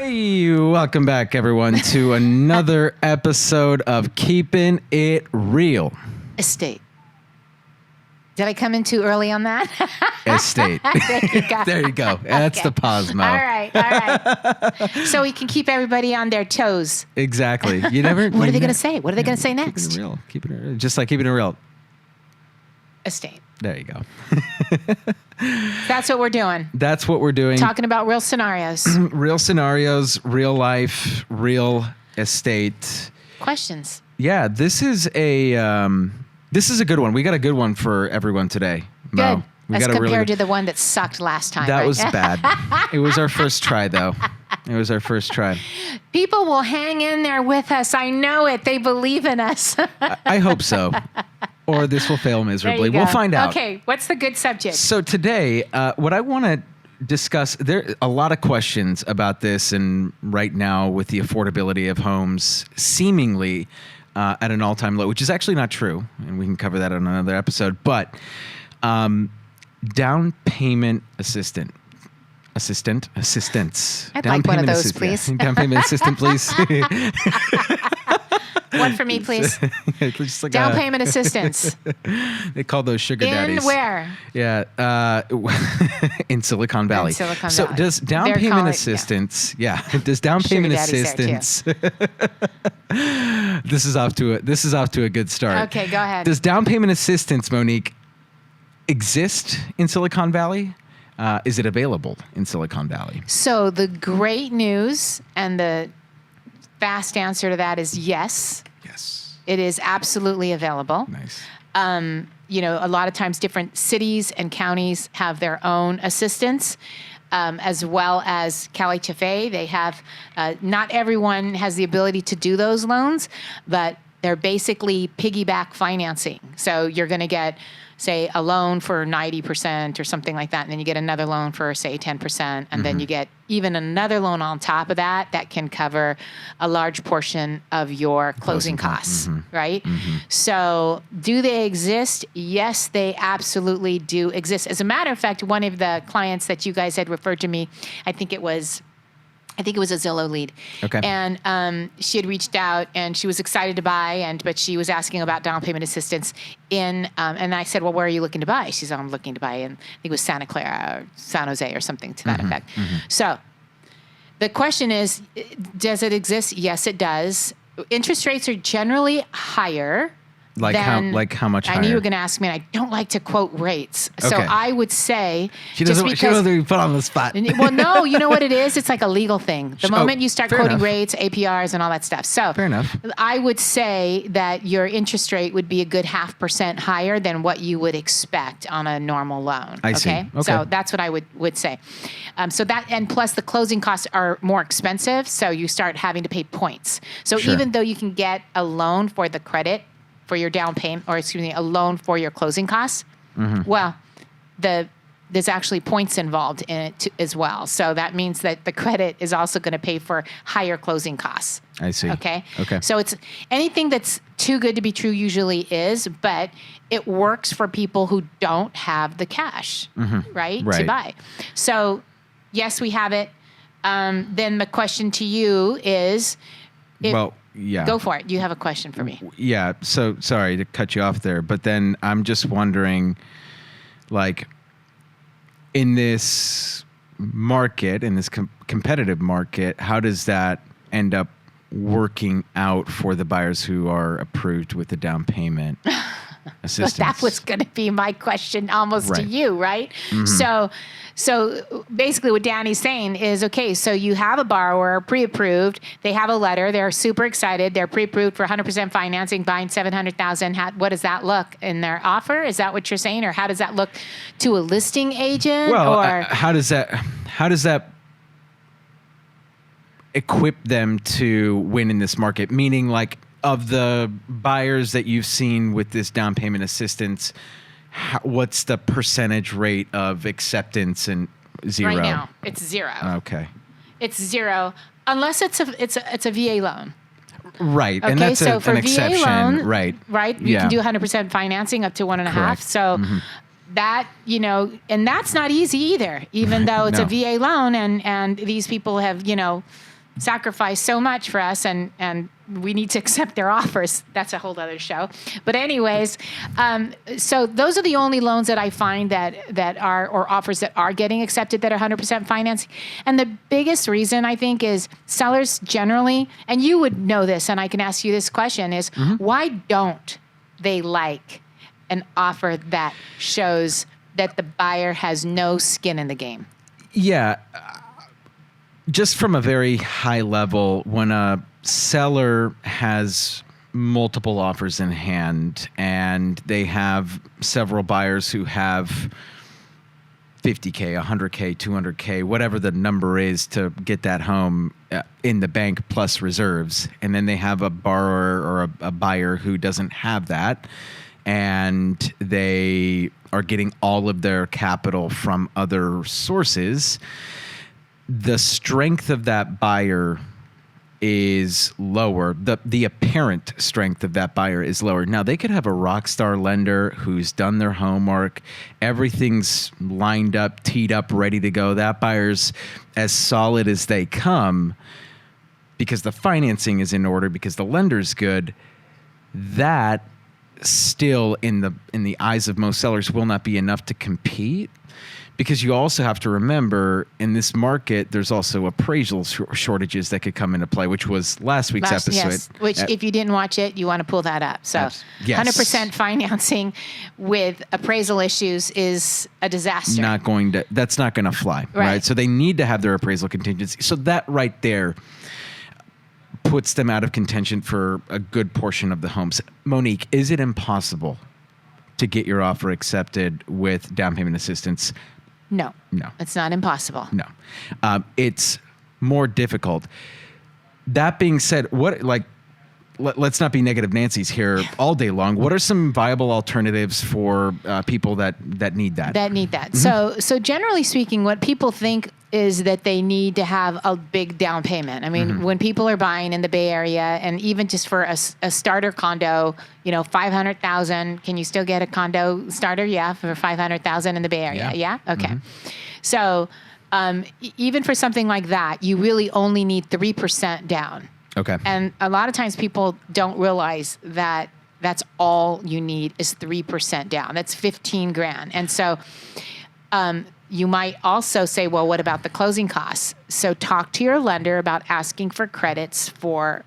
Hey, welcome back, everyone, to another episode of Keeping It Real. Estate. Did I come in too early on that? Estate. There you go. There you go. That's Okay. the pause, Mo. All right. So we can keep everybody on their toes. Exactly. You never. What are they going to say? What are they going to say next? Keeping it real. Keeping it real. Just like keeping it real. Estate. There you go. That's what we're doing. That's what we're doing. Talking about real scenarios. Real scenarios, real life, real estate. Questions. Yeah, this is a good one. We got a good one for everyone today, Mo. Good. We As got a compared really to the one that sucked last time. That right? was bad. It was our first try, though. It was our first try. People will hang in there with us. I know it. They believe in us. I hope so. Or this will fail There miserably. you go. We'll find out. Okay, what's the good subject? So today, what I want to discuss, there are a lot of questions about this, and right now with the affordability of homes seemingly at an all-time low, which is actually not true, and we can cover that on another episode, but down payment assistance. I'd Down like one of payment those, please. Yeah. Down payment assistant, please. One for me, please. Just like Down payment assistance. They call those sugar daddies. In where? Yeah, in Silicon Valley. In Silicon So Valley. does down They're payment calling- assistance? Yeah. Does down Sugar payment daddies there, too. assistance? This is off to a good start. Okay, go ahead. Does down payment assistance, Monique, exist in Silicon Valley? Is it available in Silicon Valley? So the great news and the fast answer to that is yes. Yes. It is absolutely available. Nice. A lot of times different cities and counties have their own assistance, as well as CalHFA. They have, not everyone has the ability to do those loans, but they're basically piggyback financing. So you're going to get, say, a loan for 90% or something like that, and then you get another loan for, say, 10%, and then you get even another loan on top of that that can cover a large portion of your closing costs, right? So do they exist? Yes, they absolutely do exist. As a matter of fact, one of the clients that you guys had referred to me, I think it was a Zillow lead. Okay. And she had reached out and she was excited to buy, but she was asking about down payment assistance and I said, well, where are you looking to buy? She said, I'm looking to buy in, I think it was Santa Clara or San Jose or something to that effect. So the question is, does it exist? Yes, it does. Interest rates are generally higher. How much higher? I knew you were going to ask me, and I don't like to quote rates. So Okay. I would say She doesn't want to be put on the spot. well, no, you know what it is? It's like a legal thing. The moment you start fair quoting enough. rates, APRs, and all that stuff. So Fair enough. I would say that your interest rate would be a good 0.5% higher than what you would expect on a normal loan. I see. Okay. So that's what I would say. So that, and plus the closing costs are more expensive, so you start having to pay points. So Sure. even though you can get a loan for the credit, for your down payment, or excuse me, a loan for your closing costs, well, there's actually points involved in it as well. So that means that the credit is also going to pay for higher closing costs. I see. Okay. Okay. So it's anything that's too good to be true usually is, but it works for people who don't have the cash, right, to Right. buy. So yes, we have it. Then the question to you is, Yeah. go for it. You have a question for me. Yeah. So sorry to cut you off there, but then I'm just wondering, like, in this market, in this competitive market, how does that end up working out for the buyers who are approved with the down payment assistance? But that was going to be my question almost to Right. you, right? So basically what Danny's saying is, okay, so you have a borrower pre-approved. They have a letter. They're super excited. They're pre-approved for 100% financing, buying $700,000. What does that look in their offer? Is that what you're saying? Or how does that look to a listing agent? Well, or how does that equip them to win in this market? Meaning, like, of the buyers that you've seen with this down payment assistance, what's the percentage rate of acceptance? And zero? right now, it's zero. Okay. It's zero, unless it's a VA loan. Right. Okay, And that's so for an exception. VA loan, Right. You Yeah. can do 100% financing up to 1.5. Correct. So that, and that's not easy either, even though it's No. a VA loan and these people have, sacrifice so much for us, and we need to accept their offers. That's a whole other show. But anyways, so those are the only loans that I find that are, or offers that are getting accepted that are 100% financing. And the biggest reason, I think, is sellers generally, and you would know this, and I can ask you this question, is why don't they like an offer that shows that the buyer has no skin in the game? Yeah. Just from a very high level, when a seller has multiple offers in hand and they have several buyers who have $50K, $100K, $200K, whatever the number is to get that home in the bank plus reserves, and then they have a borrower or a buyer who doesn't have that, and they are getting all of their capital from other sources, the strength of that buyer is lower. The apparent strength of that buyer is lower. Now, they could have a rock star lender who's done their homework. Everything's lined up, teed up, ready to go. That buyer's as solid as they come because the financing is in order, because the lender's good. That still, in the eyes of most sellers, will not be enough to compete. Because you also have to remember, in this market, there's also appraisal shortages that could come into play, which was last week's episode. Yes, which if you didn't watch it, you want to pull that up. So yes. 100% financing with appraisal issues is a disaster. That's not going to fly, right? So they need to have their appraisal contingency. So that right there puts them out of contention for a good portion of the homes. Monique, is it impossible to get your offer accepted with down payment assistance? No, it's not impossible. No, it's more difficult. That being said, let's not be negative Nancy's here all day long. What are some viable alternatives for people that need that? So generally speaking, what people think is that they need to have a big down payment. I mean, when people are buying in the Bay Area, and even just for a starter condo, $500,000, can you still get a condo starter? Yeah, for $500,000 in the Bay Area. Yeah? Okay. So even for something like that, you really only need 3% down. Okay. And a lot of times people don't realize that that's all you need is 3% down. That's $15,000. And so you might also say, well, what about the closing costs? So talk to your lender about asking for credits for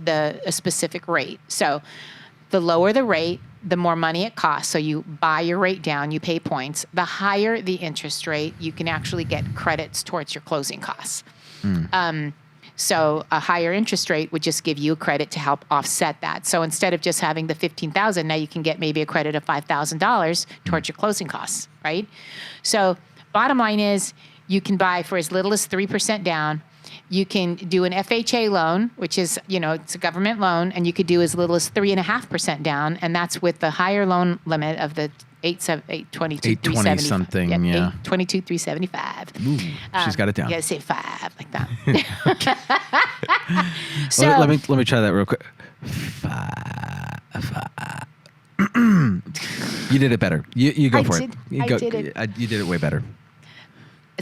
a specific rate. So the lower the rate, the more money it costs. So you buy your rate down, you pay points. The higher the interest rate, you can actually get credits towards your closing costs. So a higher interest rate would just give you a credit to help offset that. So instead of just having the $15,000, now you can get maybe a credit of $5,000 towards your closing costs, right? So bottom line is you can buy for as little as 3% down. You can do an FHA loan, which is, it's a government loan, and you could do as little as 3.5% down, and that's with the high loan limit of the 822 something, yeah. 822 375. Ooh, she's got it down. You gotta say 5 like that. So let me try that real quick. 5. You did it better. You go for it. I did it. You did it way better.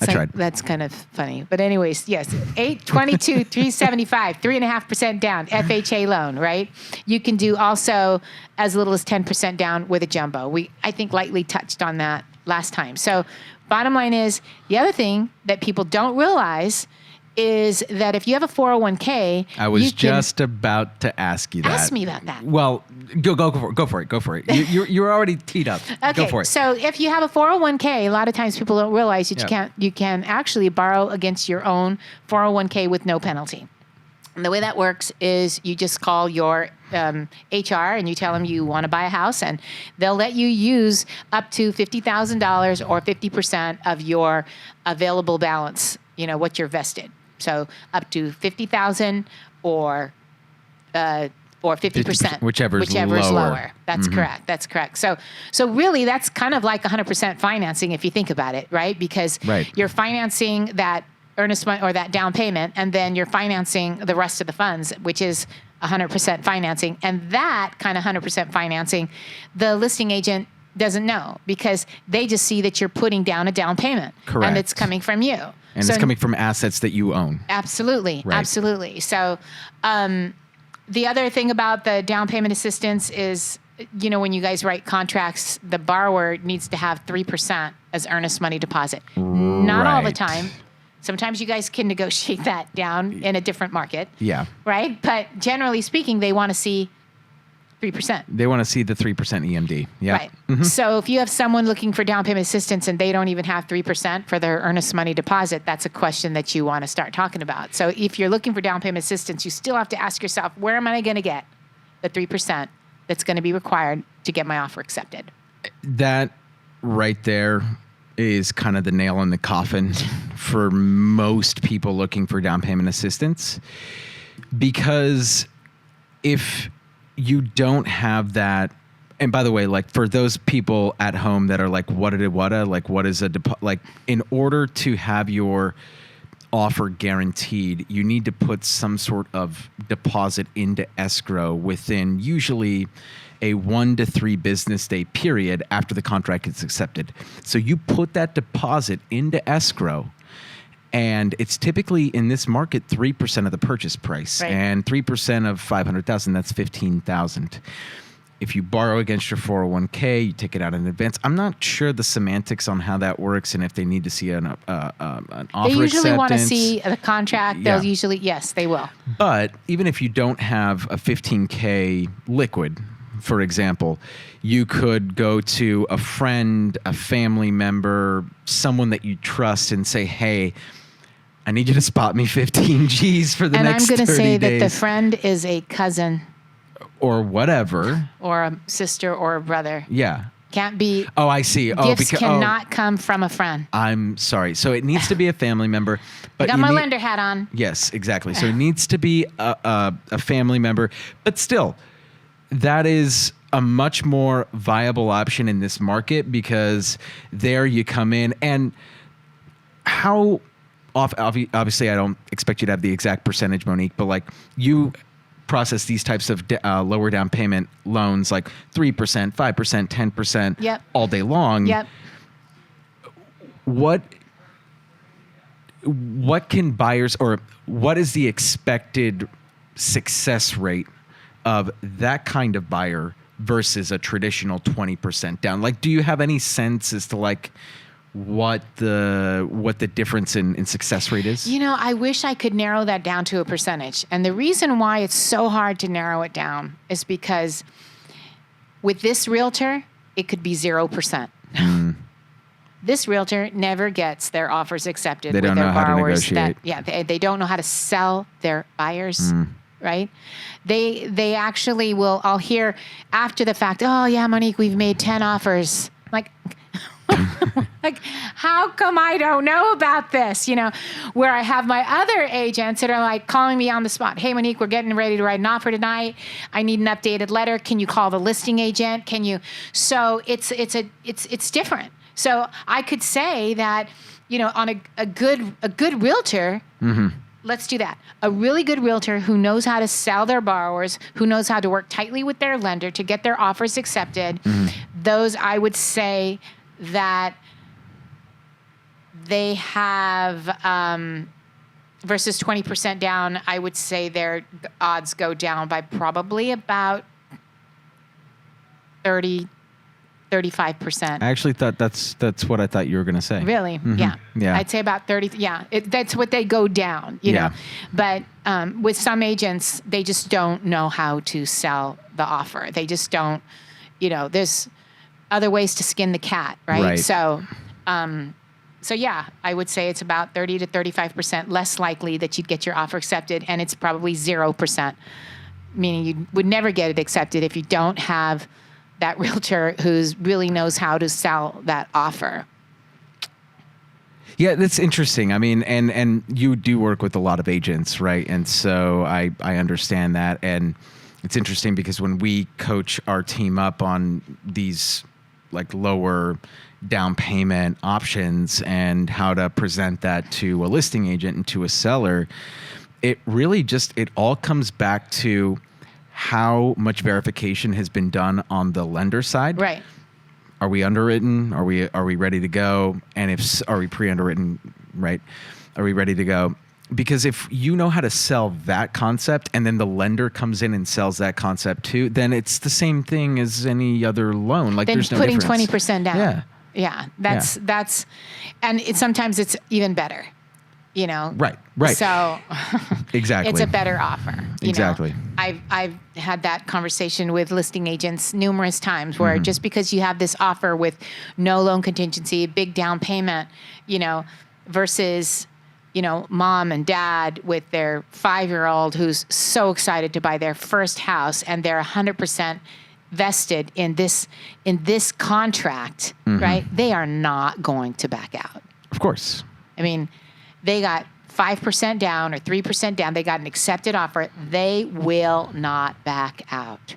I tried. That's kind of funny. But anyways, yes, 822 375, 3.5% down, FHA loan, right? You can do also as little as 10% down with a jumbo. I think lightly touched on that last time. So bottom line is, the other thing that people don't realize is that if you have a 401k, I was just about to ask you that. Ask me about that. Well, go for it. You're already teed up. Okay, go for it. So if you have a 401k, a lot of times people don't realize that you can actually borrow against your own 401k with no penalty. And the way that works is you just call your HR and you tell them you want to buy a house, and they'll let you use up to $50,000 or 50% of your available balance, what you're vested. So up to 50,000 or 50%, whichever is lower. That's correct. That's correct. So really, that's kind of like 100% financing if you think about it, right? Because you're financing that earnest money or that down payment, and then you're financing the rest of the funds, which is 100% financing. And that kind of 100% financing, the listing agent doesn't know, because they just see that you're putting down a down payment. Correct. And it's coming from you. And So- it's coming from assets that you own. Absolutely. Right. Absolutely. So the other thing about the down payment assistance is, when you guys write contracts, the borrower needs to have 3% as earnest money deposit. Not all the Right. time. Sometimes you guys can negotiate that down in a different market. Yeah. Right? But generally speaking, they want to see 3%. They want to see the 3% EMD. Yeah. Right. So if you have someone looking for down payment assistance and they don't even have 3% for their earnest money deposit, that's a question that you want to start talking about. So if you're looking for down payment assistance, you still have to ask yourself, where am I going to get the 3% that's going to be required to get my offer accepted? That right there is kind of the nail in the coffin for most people looking for down payment assistance. Because if you don't have that, and by the way, like for those people at home that are like, what is a like in order to have your offer guaranteed, you need to put some sort of deposit into escrow within usually a 1 to 3 business day period after the contract is accepted. So you put that deposit into escrow, and it's typically in this market 3% of the purchase price, Right. and 3% of 500,000, that's 15,000. If you borrow against your 401k, you take it out in advance. I'm not sure the semantics on how that works, and if they need to see an offer They usually want to acceptance. see the contract. Yeah. They'll usually, yes, they will. But even if you don't have a 15K liquid, for example, you could go to a friend, a family member, someone that you trust and say, hey, I need you to spot me 15 G's for the And I'm next 30 going to say days. that the friend is a cousin or whatever. or a sister or a brother. Yeah. Can't be, Oh, I see. gifts cannot come from a friend. I'm sorry. So it needs to be a family member. But Got you my need- lender hat on. Yes, exactly. So it needs to be a family member. But still, that is a much more viable option in this market, because there you come in. And how obviously I don't expect you to have the exact percentage, Monique, but like you process these types of lower down payment loans like 3%, 5%, 10% Yep. all day long. Yep. What can buyers, or what is the expected success rate of that kind of buyer versus a traditional 20% down? Like, do you have any sense as to like what the difference in success rate is? I wish I could narrow that down to a percentage. And the reason why it's so hard to narrow it down is because with this realtor, it could be 0%. This realtor never gets their offers accepted They with don't their know how to borrowers. negotiate. They don't know how to sell their buyers. Right? They actually will. I'll hear after the fact, oh yeah, Monique, we've made 10 offers. Like, like, how come I don't know about this? Where I have my other agents that are like calling me on the spot. Hey, Monique, we're getting ready to write an offer tonight. I need an updated letter. Can you call the listing agent? Can you? So it's different. So I could say that, on a good realtor. Let's do that. A really good realtor who knows how to sell their borrowers, who knows how to work tightly with their lender to get their offers accepted. Those, I would say that they have, versus 20% down, I would say their odds go down by probably about 35%. I actually thought that's what I thought you were going to say. Really? Yeah. Yeah. I'd say about 30. Yeah. That's what they go down, Yeah. know. But with some agents, they just don't know how to sell the offer. They just don't, there's other ways to skin the cat, right? Right. So yeah, I would say it's about 30 to 35% less likely that you'd get your offer accepted. And it's probably 0%, meaning you would never get it accepted if you don't have that realtor who's really knows how to sell that offer. Yeah, that's interesting. I mean, and you do work with a lot of agents, right? And so I understand that. And it's interesting because when we coach our team up on these like lower down payment options and how to present that to a listing agent and to a seller, it really it all comes back to how much verification has been done on the lender side. Right. Are we underwritten? Are we ready to go? And are we pre-underwritten? Right. Are we ready to go? Because if you know how to sell that concept and then the lender comes in and sells that concept too, then it's the same thing as any other loan. Like Then there's no putting difference. 20% down. Yeah. Yeah. That's, and sometimes it's even better, you know? Right. So Exactly. it's a better offer. You Exactly. know? I've had that conversation with listing agents numerous times where just because you have this offer with no loan contingency, big down payment, you know, versus, you know, mom and dad with their 5-year-old who's so excited to buy their first house and they're 100% vested in this contract, right? They are not going to back out. Of course. I mean, they got 5% down or 3% down. They got an accepted offer. They will not back out.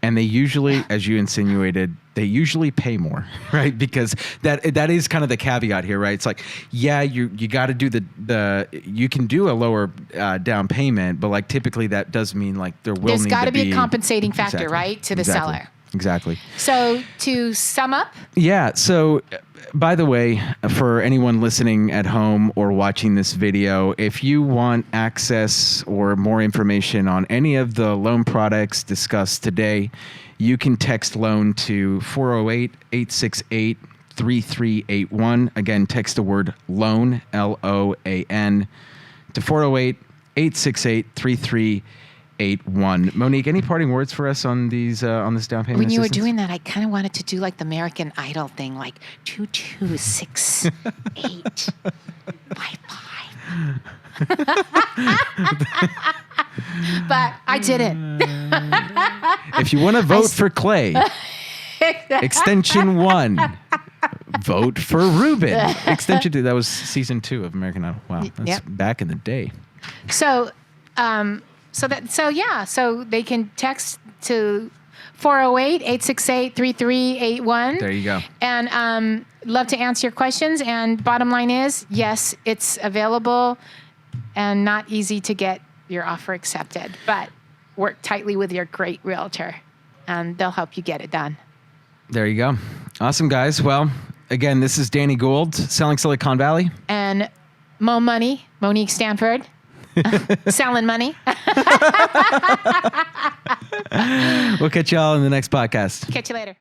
And they usually, as you insinuated, they usually pay more, right? Because that is kind of the caveat here, right? It's like, yeah, you got to do you can do a lower down payment, but like typically that does mean like There's got to be a compensating factor, right, to the seller. Exactly. So to sum up, yeah. So, by the way, for anyone listening at home or watching this video, if you want access or more information on any of the loan products discussed today, you can text loan to 408-868-3381. Again, text the word loan, LOAN, to 408-868-3381. Monique, any parting words for us on these on this down payment when you were assistance? doing that, I kind of wanted to do like the American Idol thing, like 226855. But I didn't. If you want to vote for Clay, extension 1. Vote for Ruben. Extension 2. That was season 2 of American Idol. Wow, that's back in the day. So they can text to 408-868-3381. There you go. And love to answer your questions. And bottom line is, yes, it's available and not easy to get your offer accepted, but work tightly with your great realtor and they'll help you get it done. There you go. Awesome, guys. Well, again, this is Danny Gould, Selling Silicon Valley. And Monique Stanford. Selling money. We'll catch y'all in the next podcast. Catch you later.